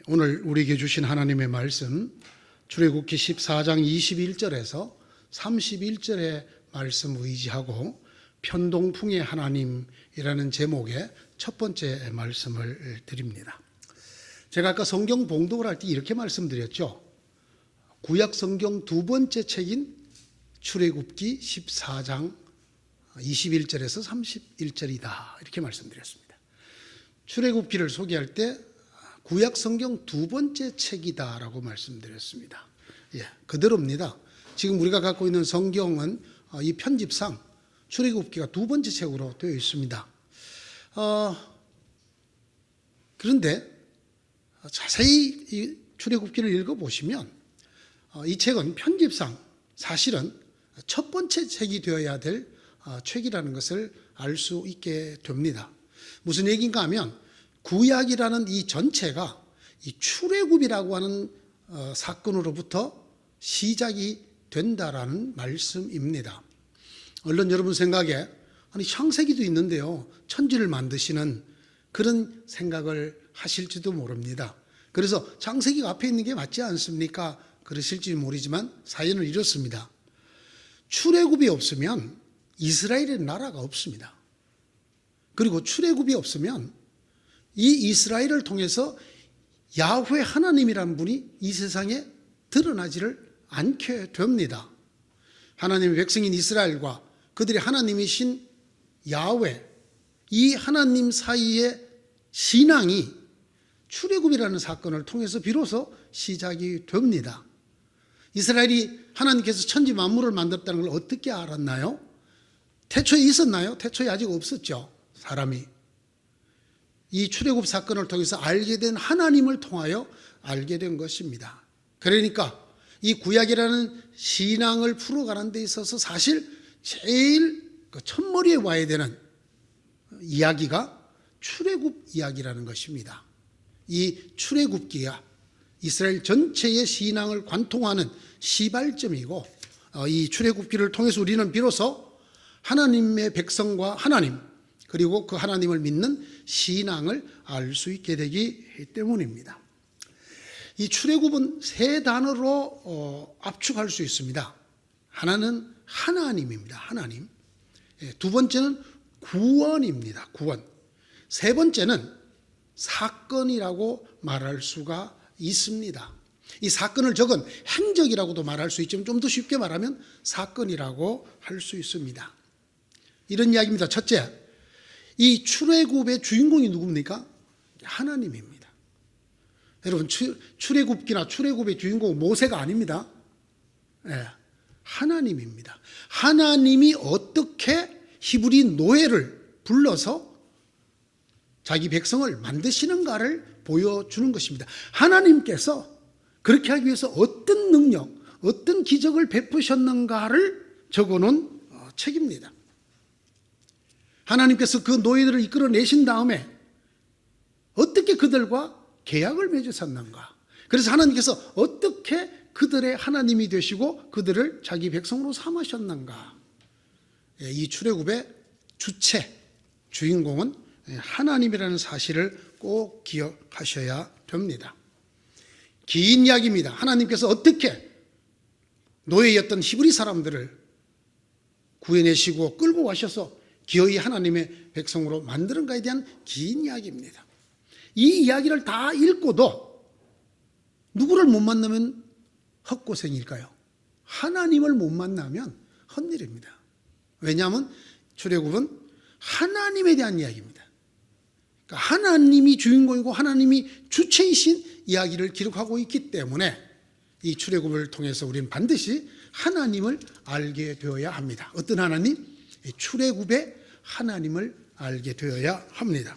오늘 우리에게 주신 하나님의 말씀 출애굽기 14장 21절에서 31절의 말씀 의지하고 편동풍의 하나님이라는 제목의 첫 번째 말씀을 드립니다. 제가 아까 성경 봉독을 할 때 이렇게 말씀드렸죠. 구약 성경 두 번째 책인 출애굽기 14장 21절에서 31절이다 이렇게 말씀드렸습니다. 출애굽기를 소개할 때 구약 성경 두 번째 책이다라고 말씀드렸습니다. 그대로입니다. 지금 우리가 갖고 있는 성경은 이 편집상 출애굽기가 두 번째 책으로 되어 있습니다. 그런데 자세히 이 출애굽기를 읽어보시면 이 책은 편집상 사실은 첫 번째 책이 되어야 될 책이라는 것을 알 수 있게 됩니다. 무슨 얘기인가 하면 구약이라는 이 전체가 이 출애굽이라고 하는 사건으로부터 시작이 된다라는 말씀입니다. 얼른 여러분 생각에 아니 창세기도 있는데요, 천지를 만드시는 그런 생각을 하실지도 모릅니다. 그래서 창세기가 앞에 있는 게 맞지 않습니까? 그러실지 모르지만 사연은 이렇습니다. 출애굽이 없으면 이스라엘의 나라가 없습니다. 그리고 출애굽이 없으면 이 이스라엘을 통해서 야훼 하나님이라는 분이 이 세상에 드러나지를 않게 됩니다. 하나님의 백성인 이스라엘과 그들의 하나님이신 야훼, 이 하나님 사이의 신앙이 출애굽이라는 사건을 통해서 비로소 시작이 됩니다. 이스라엘이 하나님께서 천지 만물을 만들었다는 걸 어떻게 알았나요? 태초에 있었나요? 태초에 아직 없었죠. 사람이. 이 출애굽 사건을 통해서 알게 된 하나님을 통하여 알게 된 것입니다. 그러니까 이 구약이라는 신앙을 풀어가는 데 있어서 사실 제일 첫머리에 와야 되는 이야기가 출애굽 이야기라는 것입니다. 이 출애굽기가 이스라엘 전체의 신앙을 관통하는 시발점이고, 이 출애굽기를 통해서 우리는 비로소 하나님의 백성과 하나님, 그리고 그 하나님을 믿는 신앙을 알 수 있게 되기 때문입니다. 이 출애굽은 세 단어로 압축할 수 있습니다. 하나는 하나님입니다. 하나님. 두 번째는 구원입니다. 구원. 세 번째는 사건이라고 말할 수가 있습니다. 이 사건을 적은 행적이라고도 말할 수 있지만 좀 더 쉽게 말하면 사건이라고 할 수 있습니다. 이런 이야기입니다. 첫째, 이 출애굽의 주인공이 누굽니까? 하나님입니다. 여러분, 출애굽기나 출애굽의 주인공은 모세가 아닙니다. 하나님입니다. 하나님이 어떻게 히브리 노예를 불러서 자기 백성을 만드시는가를 보여주는 것입니다. 하나님께서 그렇게 하기 위해서 어떤 능력, 어떤 기적을 베푸셨는가를 적어놓은 책입니다. 하나님께서 그 노예들을 이끌어내신 다음에 어떻게 그들과 계약을 맺으셨는가, 그래서 하나님께서 어떻게 그들의 하나님이 되시고 그들을 자기 백성으로 삼으셨는가. 이 출애굽의 주체, 주인공은 하나님이라는 사실을 꼭 기억하셔야 됩니다. 긴 이야기입니다. 하나님께서 어떻게 노예였던 히브리 사람들을 구해내시고 끌고 가셔서 기어이 하나님의 백성으로 만드는가에 대한 긴 이야기입니다. 이 이야기를 다 읽고도 누구를 못 만나면 헛고생일까요? 하나님을 못 만나면 헛일입니다. 왜냐하면 출애굽은 하나님에 대한 이야기입니다. 그러니까 하나님이 주인공이고 하나님이 주체이신 이야기를 기록하고 있기 때문에 이 출애굽을 통해서 우리는 반드시 하나님을 알게 되어야 합니다. 어떤 하나님? 출애굽의 하나님을 알게 되어야 합니다.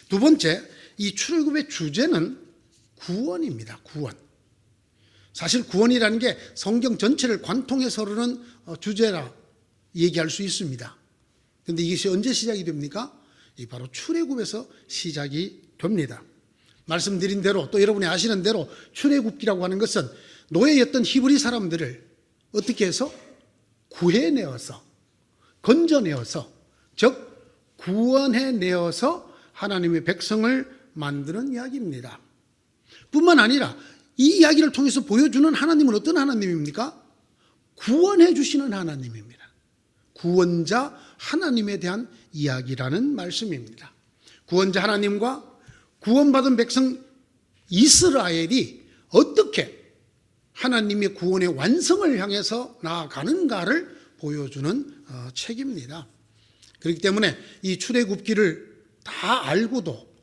두 번째, 이 출애굽의 주제는 구원입니다. 구원. 사실 구원이라는 게 성경 전체를 관통해서는 주제라 얘기할 수 있습니다. 그런데 이것이 언제 시작이 됩니까? 바로 출애굽에서 시작이 됩니다. 말씀드린 대로, 또 여러분이 아시는 대로 출애굽기라고 하는 것은 노예였던 히브리 사람들을 어떻게 해서 구해내어서, 건져내어서, 즉 구원해내어서 하나님의 백성을 만드는 이야기입니다. 뿐만 아니라 이 이야기를 통해서 보여주는 하나님은 어떤 하나님입니까? 구원해 주시는 하나님입니다. 구원자 하나님에 대한 이야기라는 말씀입니다. 구원자 하나님과 구원받은 백성 이스라엘이 어떻게 하나님의 구원의 완성을 향해서 나아가는가를 보여주는 책입니다. 그렇기 때문에 이 출애굽기를 다 알고도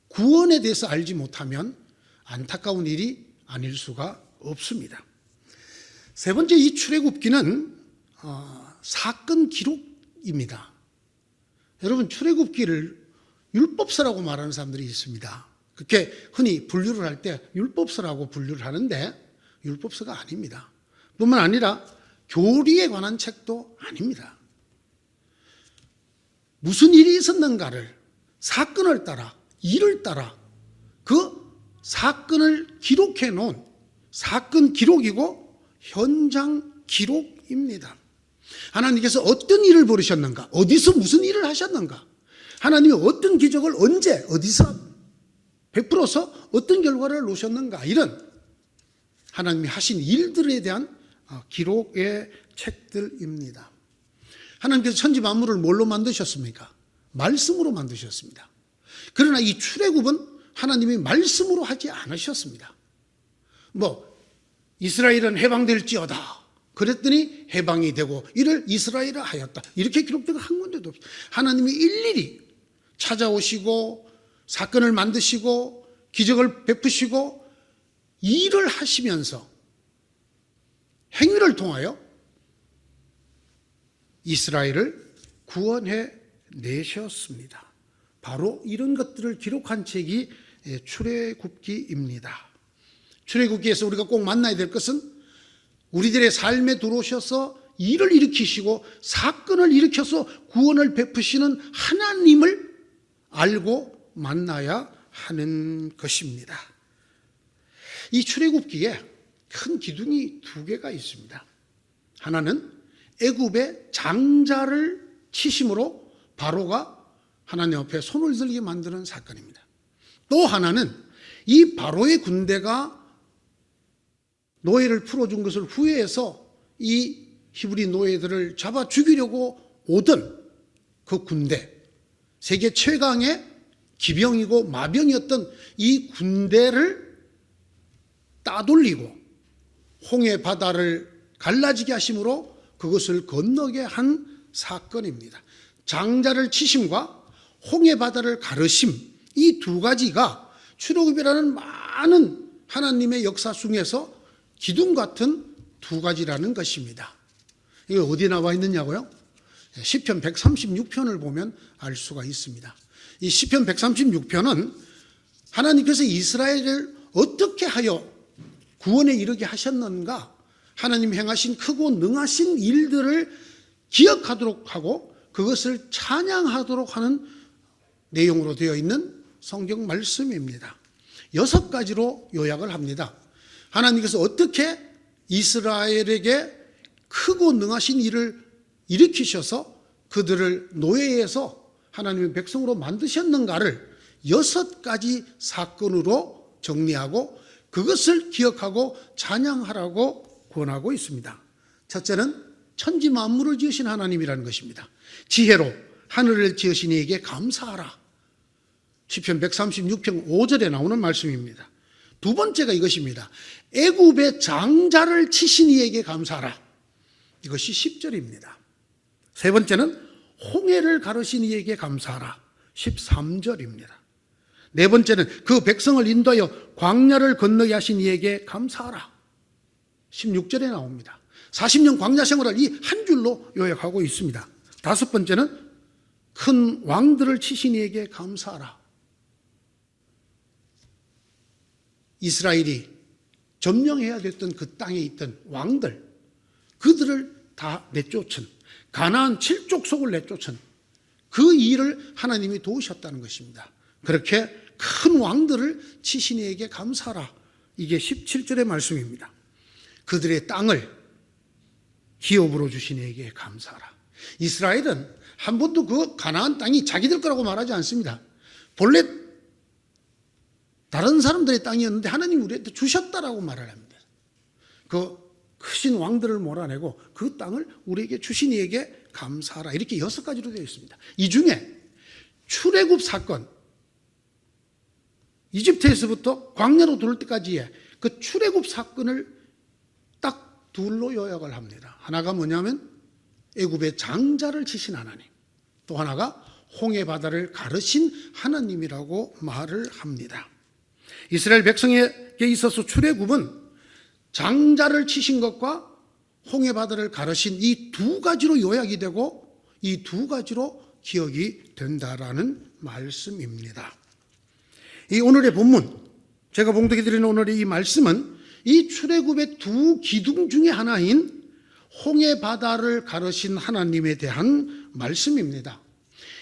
구원에 대해서 알지 못하면 안타까운 일이 아닐 수가 없습니다. 세 번째, 이 출애굽기는 사건 기록입니다. 여러분, 출애굽기를 율법서라고 말하는 사람들이 있습니다. 그렇게 흔히 분류를 할 때 율법서라고 분류를 하는데 율법서가 아닙니다. 뿐만 아니라 교리에 관한 책도 아닙니다. 무슨 일이 있었는가를 사건을 따라, 일을 따라 그 사건을 기록해 놓은 사건 기록이고 현장 기록입니다. 하나님께서 어떤 일을 벌이셨는가, 어디서 무슨 일을 하셨는가, 하나님이 어떤 기적을 언제 어디서 베풀어서 어떤 결과를 놓으셨는가, 이런 하나님이 하신 일들에 대한 기록의 책들입니다. 하나님께서 천지 만물을 뭘로 만드셨습니까? 말씀으로 만드셨습니다. 그러나 이 출애굽은 하나님이 말씀으로 하지 않으셨습니다. 이스라엘은 해방될지어다 그랬더니 해방이 되고 이를 이스라엘을 하였다 이렇게 기록된 한 군데도 없어요. 하나님이 일일이 찾아오시고 사건을 만드시고 기적을 베푸시고 일을 하시면서 행위를 통하여 이스라엘을 구원해 내셨습니다. 바로 이런 것들을 기록한 책이 출애굽기입니다. 출애굽기에서 우리가 꼭 만나야 될 것은 우리들의 삶에 들어오셔서 일을 일으키시고 사건을 일으켜서 구원을 베푸시는 하나님을 알고 만나야 하는 것입니다. 이 출애굽기에 큰 기둥이 두 개가 있습니다. 하나는 애굽의 장자를 치심으로 바로가 하나님 앞에 손을 들게 만드는 사건입니다. 또 하나는 이 바로의 군대가 노예를 풀어준 것을 후회해서 이 히브리 노예들을 잡아 죽이려고 오던 그 군대, 세계 최강의 기병이고 마병이었던 이 군대를 따돌리고 홍해 바다를 갈라지게 하심으로 그것을 건너게 한 사건입니다. 장자를 치심과 홍해 바다를 가르심, 이 두 가지가 출애굽이라는 많은 하나님의 역사 중에서 기둥 같은 두 가지라는 것입니다. 이게 어디에 나와 있느냐고요? 시편 136편을 보면 알 수가 있습니다. 이 시편 136편은 하나님께서 이스라엘을 어떻게 하여 구원에 이르게 하셨는가, 하나님 행하신 크고 능하신 일들을 기억하도록 하고 그것을 찬양하도록 하는 내용으로 되어 있는 성경 말씀입니다. 6가지로 요약을 합니다. 하나님께서 어떻게 이스라엘에게 크고 능하신 일을 일으키셔서 그들을 노예에서 하나님의 백성으로 만드셨는가를 6가지 사건으로 정리하고 그것을 기억하고 찬양하라고 권하고 있습니다. 첫째는 천지 만물을 지으신 하나님이라는 것입니다. 지혜로 하늘을 지으신 이에게 감사하라. 시편 136편 5절에 나오는 말씀입니다. 두 번째가 이것입니다. 애굽의 장자를 치신 이에게 감사하라. 이것이 10절입니다. 세 번째는 홍해를 가르신 이에게 감사하라. 13절입니다. 네 번째는 그 백성을 인도하여 광야를 건너게 하신 이에게 감사하라. 16절에 나옵니다. 40년 광야 생활을 이 한 줄로 요약하고 있습니다. 다섯 번째는 큰 왕들을 치신 이에게 감사하라. 이스라엘이 점령해야 됐던 그 땅에 있던 왕들, 그들을 다 내쫓은, 가나안 7족속을 내쫓은 그 일을 하나님이 도우셨다는 것입니다. 그렇게 큰 왕들을 치신 이에게 감사하라. 이게 17절의 말씀입니다. 그들의 땅을 기업으로 주신 이에게 감사하라. 이스라엘은 한 번도 그 가나안 땅이 자기들 거라고 말하지 않습니다. 본래 다른 사람들의 땅이었는데 하나님이 우리한테 주셨다라고 말을 합니다. 그 크신 왕들을 몰아내고 그 땅을 우리에게 주신 이에게 감사하라. 이렇게 6가지로 되어 있습니다. 이 중에 출애굽 사건, 이집트에서부터 광야로 들어올 때까지의 그 출애굽 사건을 딱 둘로 요약을 합니다. 하나가 뭐냐면 애굽의 장자를 치신 하나님, 또 하나가 홍해 바다를 가르신 하나님이라고 말을 합니다. 이스라엘 백성에게 있어서 출애굽은 장자를 치신 것과 홍해 바다를 가르신 이 2가지로 요약이 되고 이 2가지로 기억이 된다라는 말씀입니다. 이 오늘의 본문, 제가 봉독해 드리는 오늘의 이 말씀은 이 출애굽의 2 기둥 중에 하나인 홍해 바다를 가르신 하나님에 대한 말씀입니다.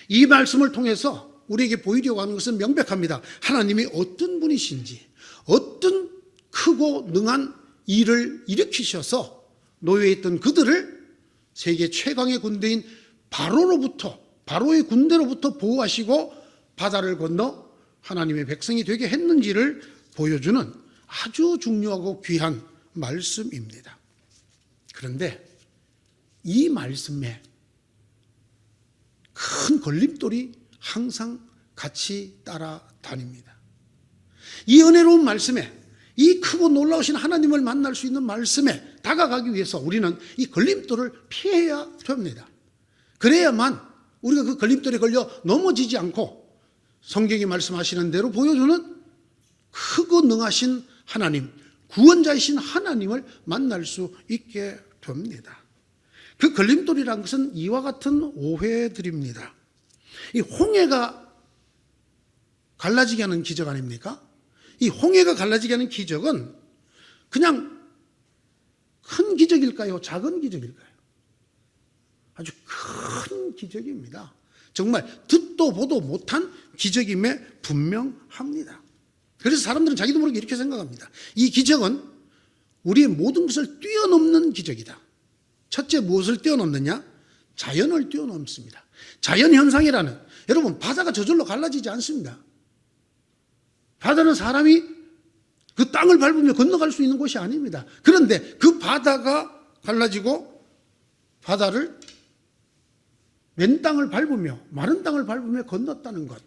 이 말씀을 통해서 우리에게 보이려고 하는 것은 명백합니다. 하나님이 어떤 분이신지, 어떤 크고 능한 일을 일으키셔서 노예에 있던 그들을 세계 최강의 군대인 바로의 군대로부터 보호하시고 바다를 건너 하나님의 백성이 되게 했는지를 보여주는 아주 중요하고 귀한 말씀입니다. 그런데 이 말씀에 큰 걸림돌이 항상 같이 따라다닙니다. 이 은혜로운 말씀에, 이 크고 놀라우신 하나님을 만날 수 있는 말씀에 다가가기 위해서 우리는 이 걸림돌을 피해야 됩니다. 그래야만 우리가 그 걸림돌에 걸려 넘어지지 않고 성경이 말씀하시는 대로 보여주는 크고 능하신 하나님, 구원자이신 하나님을 만날 수 있게 됩니다. 그 걸림돌이란 것은 이와 같은 오해들입니다. 이 홍해가 갈라지게 하는 기적 아닙니까? 이 홍해가 갈라지게 하는 기적은 그냥 큰 기적일까요? 작은 기적일까요? 아주 큰 기적입니다. 정말 듣도 보도 못한 기적임에 분명합니다. 그래서 사람들은 자기도 모르게 이렇게 생각합니다. 이 기적은 우리의 모든 것을 뛰어넘는 기적이다. 첫째, 무엇을 뛰어넘느냐? 자연을 뛰어넘습니다. 자연현상이라는, 여러분, 바다가 저절로 갈라지지 않습니다. 바다는 사람이 그 땅을 밟으며 건너갈 수 있는 곳이 아닙니다. 그런데 그 바다가 갈라지고 바다를 맨 땅을 밟으며, 마른 땅을 밟으며 건넜다는 것,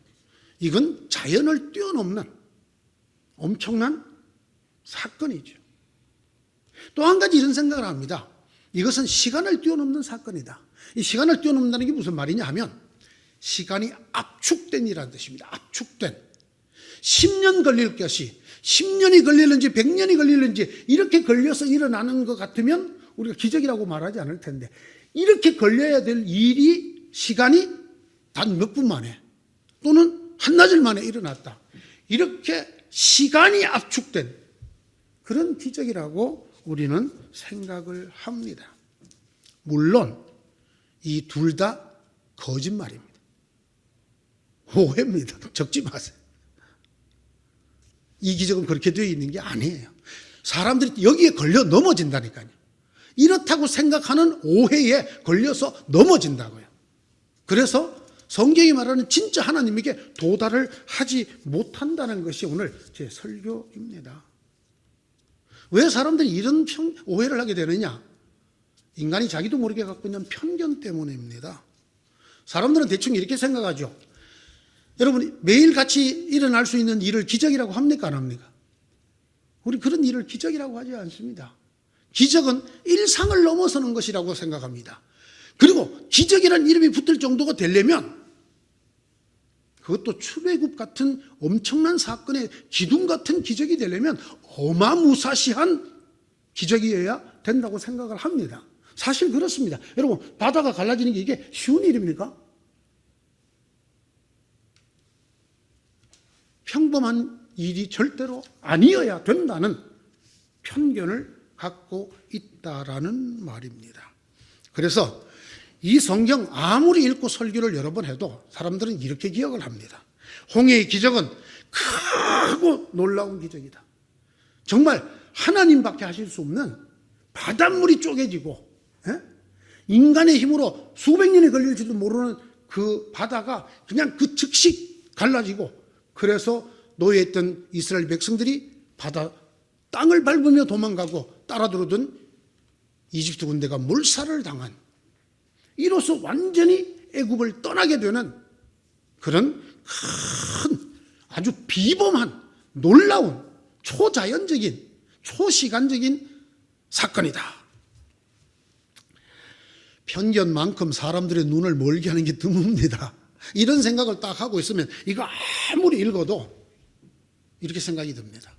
이건 자연을 뛰어넘는 엄청난 사건이죠. 또 한 가지 이런 생각을 합니다. 이것은 시간을 뛰어넘는 사건이다. 이 시간을 뛰어넘는다는 게 무슨 말이냐 하면 시간이 압축된 이라는 뜻입니다. 압축된. 10년 걸릴 것이 10년이 걸리는지 100년이 걸리는지 이렇게 걸려서 일어나는 것 같으면 우리가 기적이라고 말하지 않을 텐데, 이렇게 걸려야 될 일이 시간이 단 몇 분 만에 또는 한나절 만에 일어났다. 이렇게 시간이 압축된 그런 기적이라고 우리는 생각을 합니다. 물론 이 둘 다 거짓말입니다. 오해입니다. 적지 마세요. 이 기적은 그렇게 되어 있는 게 아니에요. 사람들이 여기에 걸려 넘어진다니까요. 이렇다고 생각하는 오해에 걸려서 넘어진다고요. 그래서 성경이 말하는 진짜 하나님에게 도달을 하지 못한다는 것이 오늘 제 설교입니다. 왜 사람들이 이런 오해를 하게 되느냐? 인간이 자기도 모르게 갖고 있는 편견 때문입니다. 사람들은 대충 이렇게 생각하죠. 여러분, 매일같이 일어날 수 있는 일을 기적이라고 합니까? 안 합니까? 우리 그런 일을 기적이라고 하지 않습니다. 기적은 일상을 넘어서는 것이라고 생각합니다. 그리고 기적이라는 이름이 붙을 정도가 되려면 그것도 출애굽 같은 엄청난 사건의 기둥 같은 기적이 되려면 어마무사시한 기적이어야 된다고 생각을 합니다. 사실 그렇습니다. 여러분, 바다가 갈라지는 게 이게 쉬운 일입니까? 평범한 일이 절대로 아니어야 된다는 편견을 갖고 있다라는 말입니다. 그래서 이 성경 아무리 읽고 설교를 여러 번 해도 사람들은 이렇게 기억을 합니다. 홍해의 기적은 크고 놀라운 기적이다. 정말 하나님밖에 하실 수 없는 바닷물이 쪼개지고 인간의 힘으로 수백 년이 걸릴지도 모르는 그 바다가 그냥 그 즉시 갈라지고, 그래서 노예했던 이스라엘 백성들이 바다 땅을 밟으며 도망가고 따라 들어오던 이집트 군대가 몰살을 당한, 이로써 완전히 애굽을 떠나게 되는 그런 큰 아주 비범한 놀라운 초자연적인 초시간적인 사건이다. 편견만큼 사람들의 눈을 멀게 하는 게 드뭅니다. 이런 생각을 딱 하고 있으면 이거 아무리 읽어도 이렇게 생각이 듭니다.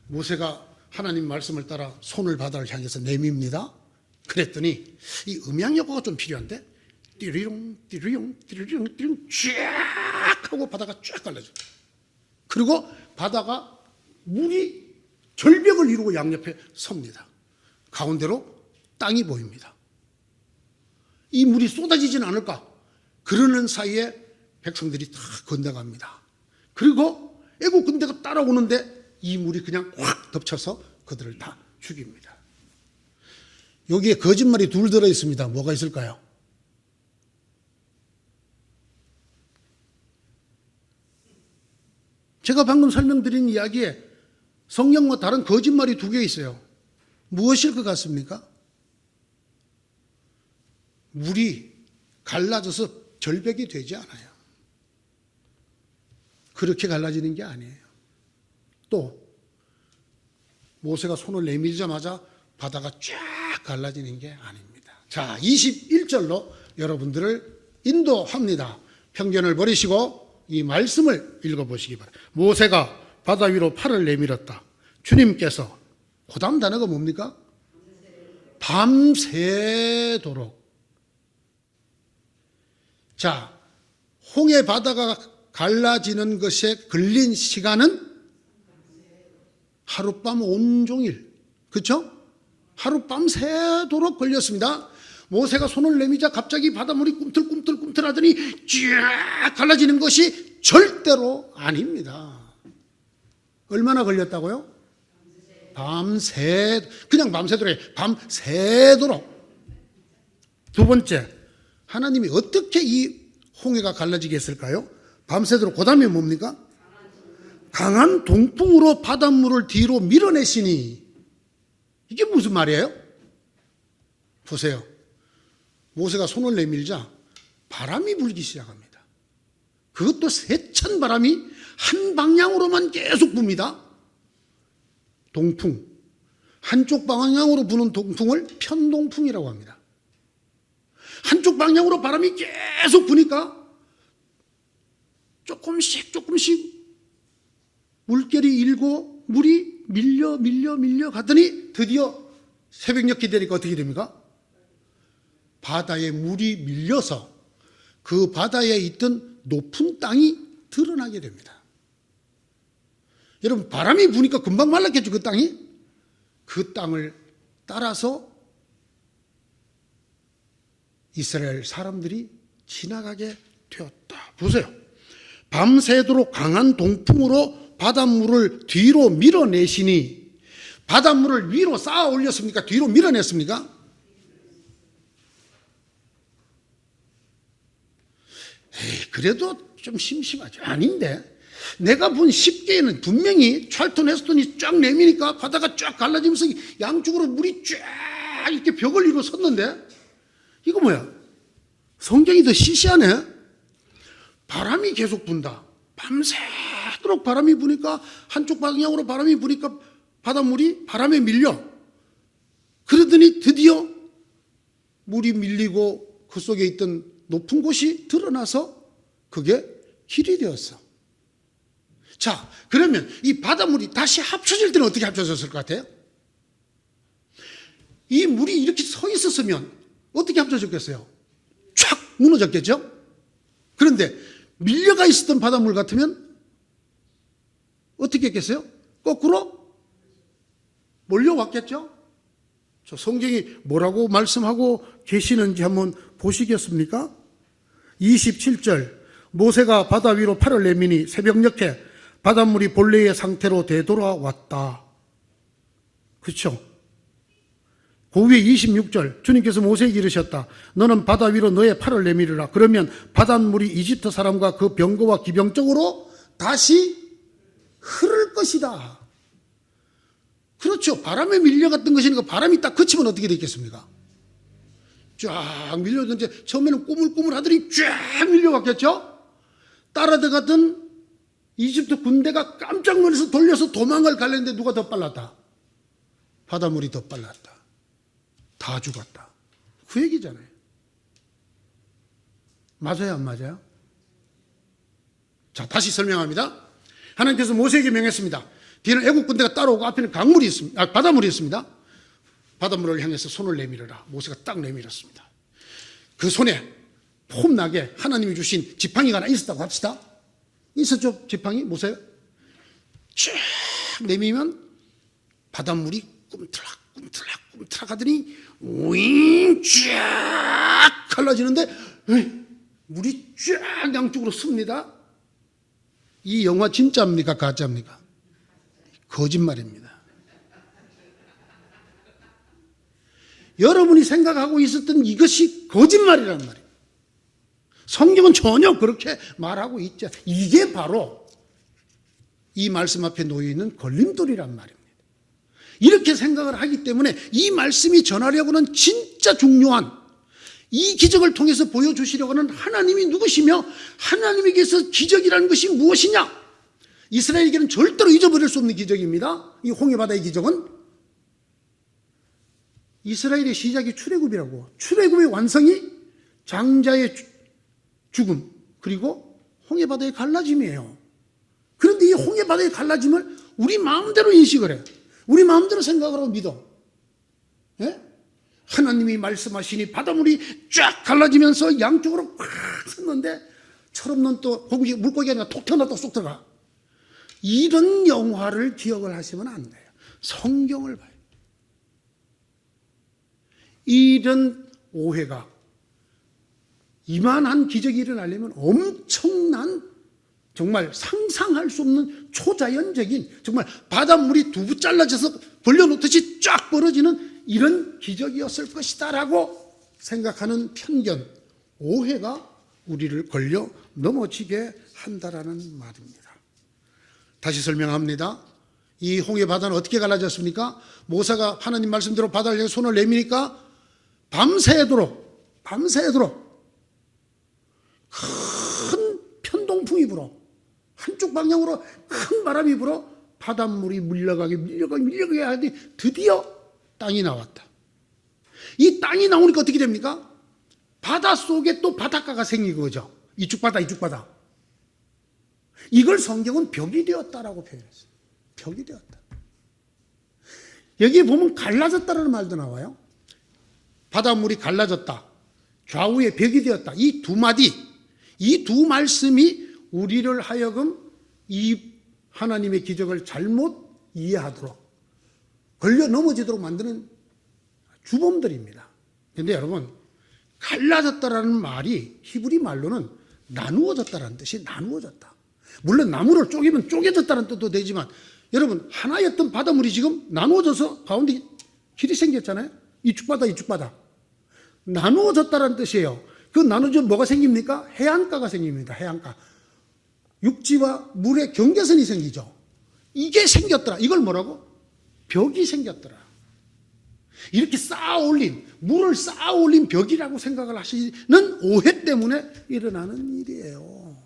모세가 하나님 말씀을 따라 손을 바다를 향해서 내밉니다. 그랬더니 이 음향효과가 좀 필요한데 띠리용 띠리용 띠리용 띠리용 쫙 하고 바다가 쫙 갈라져요. 그리고 바다가 물이 절벽을 이루고 양옆에 섭니다. 가운데로 땅이 보입니다. 이 물이 쏟아지지는 않을까? 그러는 사이에 백성들이 다 건너갑니다. 그리고 애국 군대가 따라오는데 이 물이 그냥 확 덮쳐서 그들을 다 죽입니다. 여기에 거짓말이 둘 들어 있습니다. 뭐가 있을까요? 제가 방금 설명드린 이야기에 성경과 다른 거짓말이 두 개 있어요. 무엇일 것 같습니까? 물이 갈라져서 절벽이 되지 않아요. 그렇게 갈라지는 게 아니에요. 또 모세가 손을 내밀자마자 바다가 쫙 갈라지는 게 아닙니다. 자, 21절로 여러분들을 인도합니다. 편견을 버리시고 이 말씀을 읽어보시기 바랍니다. 모세가 바다 위로 팔을 내밀었다. 주님께서, 그 다음 단어가 뭡니까? 밤새도록. 자, 홍해 바다가 갈라지는 것에 걸린 시간은 하룻밤 온종일, 그렇죠? 하룻밤 새도록 걸렸습니다. 모세가 손을 내미자 갑자기 바닷물이 꿈틀꿈틀 하더니 쫙 갈라지는 것이 절대로 아닙니다. 얼마나 걸렸다고요? 그냥 밤새도록, 밤새도록. 두 번째, 하나님이 어떻게 이 홍해가 갈라지게 했을까요? 밤새도록. 그 다음에 뭡니까? 강한 동풍으로 바닷물을 뒤로 밀어내시니. 이게 무슨 말이에요? 보세요. 모세가 손을 내밀자 바람이 불기 시작합니다. 그것도 세찬 바람이 한 방향으로만 계속 붑니다. 동풍. 한쪽 방향으로 부는 동풍을 편동풍이라고 합니다. 한쪽 방향으로 바람이 계속 부니까 조금씩 물결이 일고 물이 밀려 가더니 드디어 새벽녘 기다리니까 어떻게 됩니까? 바다에 물이 밀려서 그 바다에 있던 높은 땅이 드러나게 됩니다. 여러분, 바람이 부니까 금방 말랐겠죠, 그 땅이? 그 땅을 따라서 이스라엘 사람들이 지나가게 되었다. 보세요. 밤새도록 강한 동풍으로 바닷물을 뒤로 밀어내시니, 바닷물을 위로 쌓아 올렸습니까? 뒤로 밀어냈습니까? 그래도 좀 심심하죠. 아닌데, 내가 본 10개에는 분명히 찰턴 헤스턴이 쫙 내미니까 바다가 쫙 갈라지면서 양쪽으로 물이 쫙 이렇게 벽을 이루어 섰는데, 이거 뭐야? 성경이 더 시시하네. 바람이 계속 분다. 밤새도록 바람이 부니까, 한쪽 방향으로 바람이 부니까 바닷물이 바람에 밀려. 그러더니 드디어 물이 밀리고 그 속에 있던 높은 곳이 드러나서 그게 길이 되었어. 자, 그러면 이 바닷물이 다시 합쳐질 때는 어떻게 합쳐졌을 것 같아요? 이 물이 이렇게 서 있었으면 어떻게 합쳐졌겠어요? 촥 무너졌겠죠? 그런데 밀려가 있었던 바닷물 같으면 어떻게 했겠어요? 거꾸로 몰려왔겠죠? 저 성경이 뭐라고 말씀하고 계시는지 한번 보시겠습니까? 27절, 모세가 바다 위로 팔을 내미니 새벽녘에 바닷물이 본래의 상태로 되돌아왔다. 그렇죠? 그 위에 26절, 주님께서 모세에게 이르셨다. 너는 바다 위로 너의 팔을 내밀으라. 그러면 바닷물이 이집트 사람과 그 병거와 기병 쪽으로 다시 흐를 것이다. 그렇죠. 바람에 밀려갔던 것이니까 바람이 딱 그치면 어떻게 되겠습니까? 쫙 밀려든지 처음에는 꾸물꾸물 하더니 쫙 밀려갔겠죠? 따라 들어갔던 이집트 군대가 깜짝 놀라서 돌려서 도망을 가려는데 누가 더 빨랐다? 바닷물이 더 빨랐다. 다 죽었다. 그 얘기잖아요. 맞아요, 안 맞아요? 자, 다시 설명합니다. 하나님께서 모세에게 명했습니다. 뒤에는 애국 군대가 따라오고 앞에는 강물이 있습니다. 바닷물이 있습니다. 바닷물을 향해서 손을 내밀어라. 모세가 딱 내밀었습니다. 그 손에 폼나게 하나님이 주신 지팡이가 하나 있었다고 합시다. 있었죠? 지팡이? 모세? 쫙 내밀면 바닷물이 꿈틀락 하더니 윙 쫙 갈라지는데 물이 쫙 양쪽으로 씁니다. 이 영화 진짜입니까? 가짜입니까? 거짓말입니다. 여러분이 생각하고 있었던 이것이 거짓말이란 말이에요. 성경은 전혀 그렇게 말하고 있지 않아요. 이게 바로 이 말씀 앞에 놓여있는 걸림돌이란 말입니다. 이렇게 생각을 하기 때문에 이 말씀이 전하려고는 진짜 중요한 이 기적을 통해서 보여주시려고 하는 하나님이 누구시며 하나님에게서 기적이라는 것이 무엇이냐? 이스라엘에게는 절대로 잊어버릴 수 없는 기적입니다. 이 홍해바다의 기적은 이스라엘의 시작이 출애굽이라고. 출애굽의 완성이 장자의 죽음 그리고 홍해바다의 갈라짐이에요. 그런데 이 홍해바다의 갈라짐을 우리 마음대로 인식을 해요. 우리 마음대로 생각을 하고 믿어. 예? 하나님이 말씀하시니 바닷물이 쫙 갈라지면서 양쪽으로 팍 섰는데 철없는 또 물고기가 아니라 톡 튀어나왔다 쏙 들어가. 이런 영화를 기억을 하시면 안 돼요. 성경을 봐요. 이런 오해가 이만한 기적이 일어나려면 엄청난 정말 상상할 수 없는 초자연적인 정말 바닷물이 두부 잘라져서 벌려놓듯이 쫙 벌어지는 이런 기적이었을 것이다라고 생각하는 편견, 오해가 우리를 걸려 넘어지게 한다라는 말입니다. 다시 설명합니다. 이 홍해바다는 어떻게 갈라졌습니까? 모세가 하나님 말씀대로 바다를 향해 손을 내미니까 밤새도록 큰 편동풍이 불어 한쪽 방향으로 큰 바람이 불어 바닷물이 밀려가게 하더니 드디어 땅이 나왔다. 이 땅이 나오니까 어떻게 됩니까? 바닷속에 또 바닷가가 생긴 거죠. 이쪽 바다 이쪽 바다. 이걸 성경은 벽이 되었다라고 표현했어요. 벽이 되었다. 여기에 보면 갈라졌다라는 말도 나와요. 바닷물이 갈라졌다. 좌우에 벽이 되었다. 이 두 마디, 이 두 말씀이 우리를 하여금 이 하나님의 기적을 잘못 이해하도록 걸려 넘어지도록 만드는 주범들입니다. 그런데 여러분, 갈라졌다라는 말이 히브리 말로는 나누어졌다라는 뜻이 나누어졌다. 물론 나무를 쪼개면 쪼개졌다는 뜻도 되지만 여러분, 하나였던 바닷물이 지금 나누어져서 가운데 길이 생겼잖아요. 이쪽 바다 이쪽 바다. 나누어졌다는 뜻이에요. 그 나누어져 뭐가 생깁니까? 해안가가 생깁니다. 해안가. 육지와 물의 경계선이 생기죠. 이게 생겼더라. 이걸 뭐라고? 벽이 생겼더라. 이렇게 쌓아올린, 물을 쌓아올린 벽이라고 생각을 하시는 오해 때문에 일어나는 일이에요.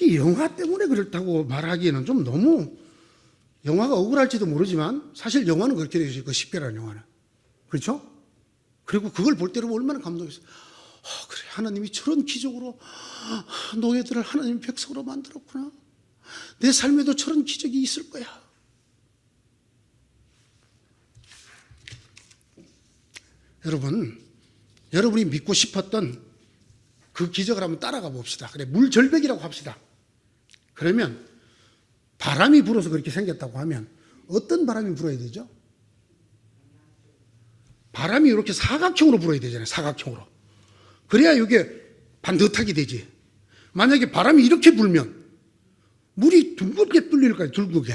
이 영화 때문에 그렇다고 말하기에는 좀 너무 영화가 억울할지도 모르지만 사실 영화는 그렇게 되어 있어요. 그 식별하는 영화는. 그렇죠? 그리고 그걸 볼 때로 얼마나 감동했어요. 그래, 하나님이 저런 기적으로 노예들을 하나님 백성으로 만들었구나. 내 삶에도 저런 기적이 있을 거야. 여러분이 믿고 싶었던 그 기적을 한번 따라가 봅시다. 그래, 물절벽이라고 합시다. 그러면 바람이 불어서 그렇게 생겼다고 하면 어떤 바람이 불어야 되죠? 바람이 이렇게 사각형으로 불어야 되잖아요. 사각형으로. 그래야 이게 반듯하게 되지. 만약에 바람이 이렇게 불면 물이 둥글게 뚫릴까요? 둥글게.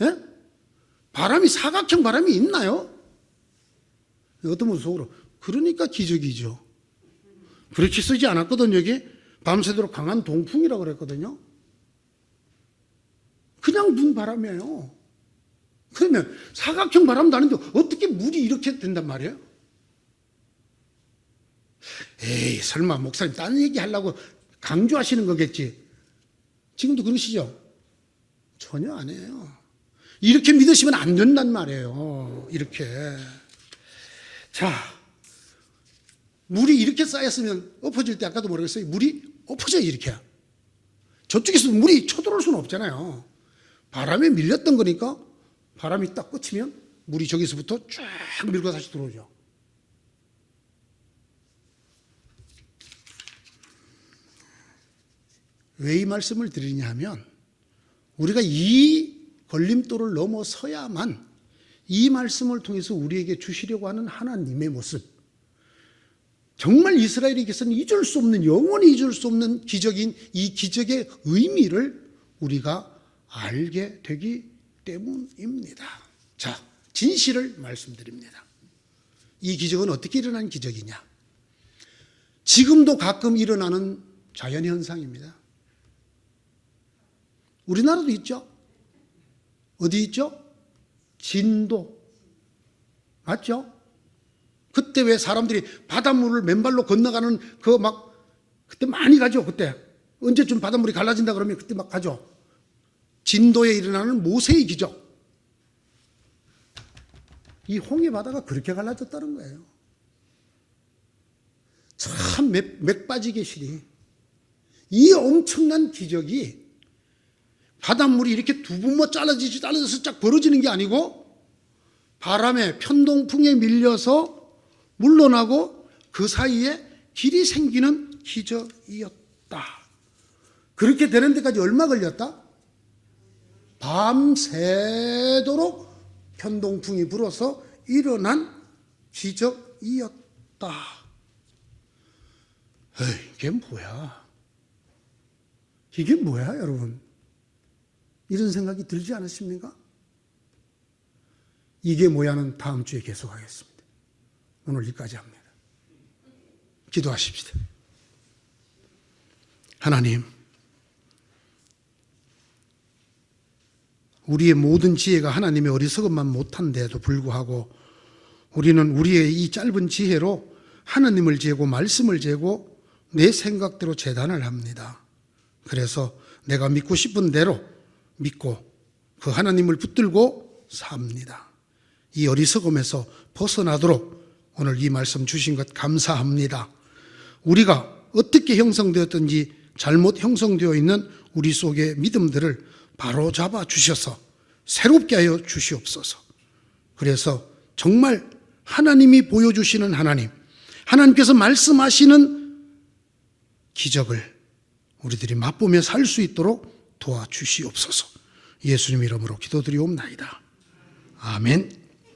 예? 바람이 사각형 바람이 있나요? 어떤 분은 속으로 그러니까 기적이죠. 그렇게 쓰지 않았거든요. 여기 밤새도록 강한 동풍이라고 그랬거든요. 그냥 분 바람이에요. 그러면 사각형 바람도 아닌데 어떻게 물이 이렇게 된단 말이에요? 에이, 설마 목사님 딴 얘기 하려고 강조하시는 거겠지. 지금도 그러시죠? 전혀 아니에요. 이렇게 믿으시면 안 된단 말이에요. 이렇게. 자, 물이 이렇게 쌓였으면 엎어질 때 아까도 모르겠어요. 물이 엎어져요, 이렇게. 저쪽에서 물이 쳐들어올 수는 없잖아요. 바람에 밀렸던 거니까 바람이 딱 꽂히면 물이 저기서부터 쫙 밀고 다시 들어오죠. 왜 이 말씀을 드리냐 하면 우리가 이 걸림돌을 넘어서야만 이 말씀을 통해서 우리에게 주시려고 하는 하나님의 모습, 정말 이스라엘에게서는 잊을 수 없는, 영원히 잊을 수 없는 기적인 이 기적의 의미를 우리가 알게 되기 때문입니다. 자, 진실을 말씀드립니다. 이 기적은 어떻게 일어난 기적이냐? 지금도 가끔 일어나는 자연현상입니다. 우리나라도 있죠? 어디 있죠? 진도. 맞죠? 그때 왜 사람들이 바닷물을 맨발로 건너가는 그때 많이 가죠, 그때. 언제쯤 바닷물이 갈라진다 그러면 그때 막 가죠. 진도에 일어나는 모세의 기적. 이 홍해 바다가 그렇게 갈라졌다는 거예요. 참 맥 빠지게 시리. 이 엄청난 기적이 바닷물이 이렇게 두 번 잘라져서 쫙 벌어지는 게 아니고 바람에 편동풍에 밀려서 물러나고 그 사이에 길이 생기는 기적이었다. 그렇게 되는 데까지 얼마 걸렸다? 밤새도록 편동풍이 불어서 일어난 기적이었다. 에이, 이게 뭐야? 이게 뭐야, 여러분? 이런 생각이 들지 않으십니까? 이게 뭐야는 다음 주에 계속하겠습니다. 오늘 여기까지 합니다. 기도하십시다. 하나님, 우리의 모든 지혜가 하나님의 어리석음만 못한데도 불구하고 우리는 우리의 이 짧은 지혜로 하나님을 재고 말씀을 재고 내 생각대로 재단을 합니다. 그래서 내가 믿고 싶은 대로 믿고 그 하나님을 붙들고 삽니다. 이 어리석음에서 벗어나도록 오늘 이 말씀 주신 것 감사합니다. 우리가 어떻게 형성되었든지 잘못 형성되어 있는 우리 속의 믿음들을 바로 잡아 주셔서 새롭게 하여 주시옵소서. 그래서 정말 하나님이 보여주시는 하나님, 하나님께서 말씀하시는 기적을 우리들이 맛보며 살 수 있도록 도와주시옵소서. 예수님 이름으로 기도드리옵나이다. 아멘.